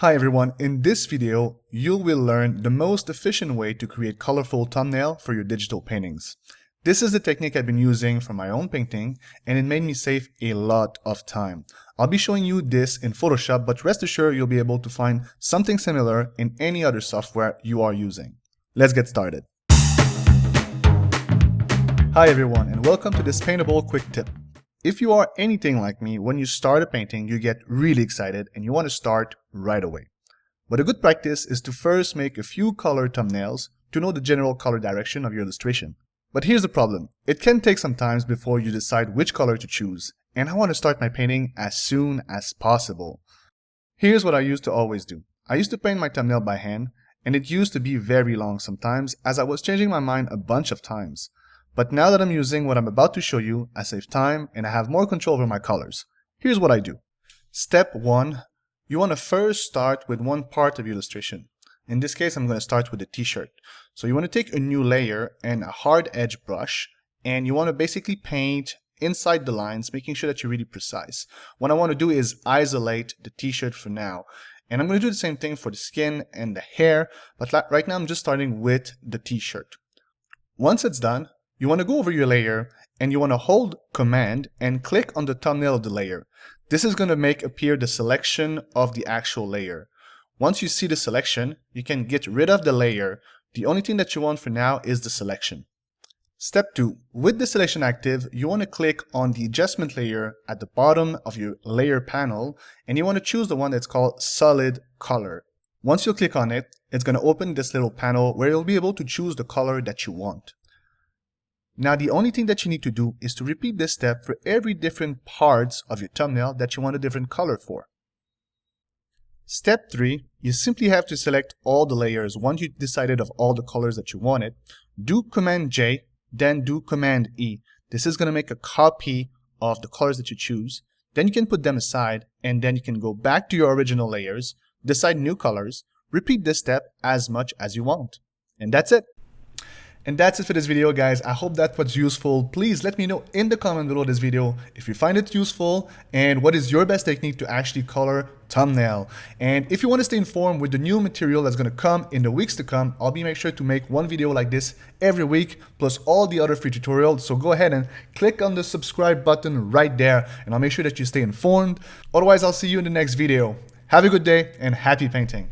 Hi everyone, in this video, you will learn the most efficient way to create colorful thumbnail for your digital paintings. This is the technique I've been using for my own painting and it made me save a lot of time. I'll be showing you this in Photoshop, but rest assured you'll be able to find something similar in any other software you are using. Let's get started. Hi everyone and welcome to this Paintable quick tip. If you are anything like me, when you start a painting, you get really excited and you want to start right away. But a good practice is to first make a few color thumbnails to know the general color direction of your illustration. But here's the problem. It can take some time before you decide which color to choose, and I want to start my painting as soon as possible. Here's what I used to always do. I used to paint my thumbnail by hand, and it used to be very long sometimes as I was changing my mind a bunch of times. But now that I'm using what I'm about to show you, I save time and I have more control over my colors. Here's what I do. Step 1. You want to first start with one part of your illustration. In this case, I'm going to start with the t-shirt. So you want to take a new layer and a hard edge brush, and you want to basically paint inside the lines, making sure that you're really precise. What I want to do is isolate the t-shirt for now. And I'm going to do the same thing for the skin and the hair, but right now I'm just starting with the t-shirt. Once it's done, you want to go over your layer and you want to hold Command and click on the thumbnail of the layer. This is going to make appear the selection of the actual layer. Once you see the selection, you can get rid of the layer. The only thing that you want for now is the selection. Step 2. With the selection active, you want to click on the adjustment layer at the bottom of your layer panel and you want to choose the one that's called Solid Color. Once you click on it, it's going to open this little panel where you'll be able to choose the color that you want. Now the only thing that you need to do is to repeat this step for every different parts of your thumbnail that you want a different color for. Step 3, you simply have to select all the layers once you decided of all the colors that you wanted. Do Command J, then do Command E. This is going to make a copy of the colors that you choose. Then you can put them aside and then you can go back to your original layers, decide new colors, repeat this step as much as you want. And that's it. And that's it for this video, guys. I hope that was useful. Please let me know in the comment below this video if you find it useful and what is your best technique to actually color thumbnail. And if you want to stay informed with the new material that's going to come in the weeks to come, I'll be make sure to make one video like this every week plus all the other free tutorials. So go ahead and click on the subscribe button right there and I'll make sure that you stay informed. Otherwise, I'll see you in the next video. Have a good day and happy painting.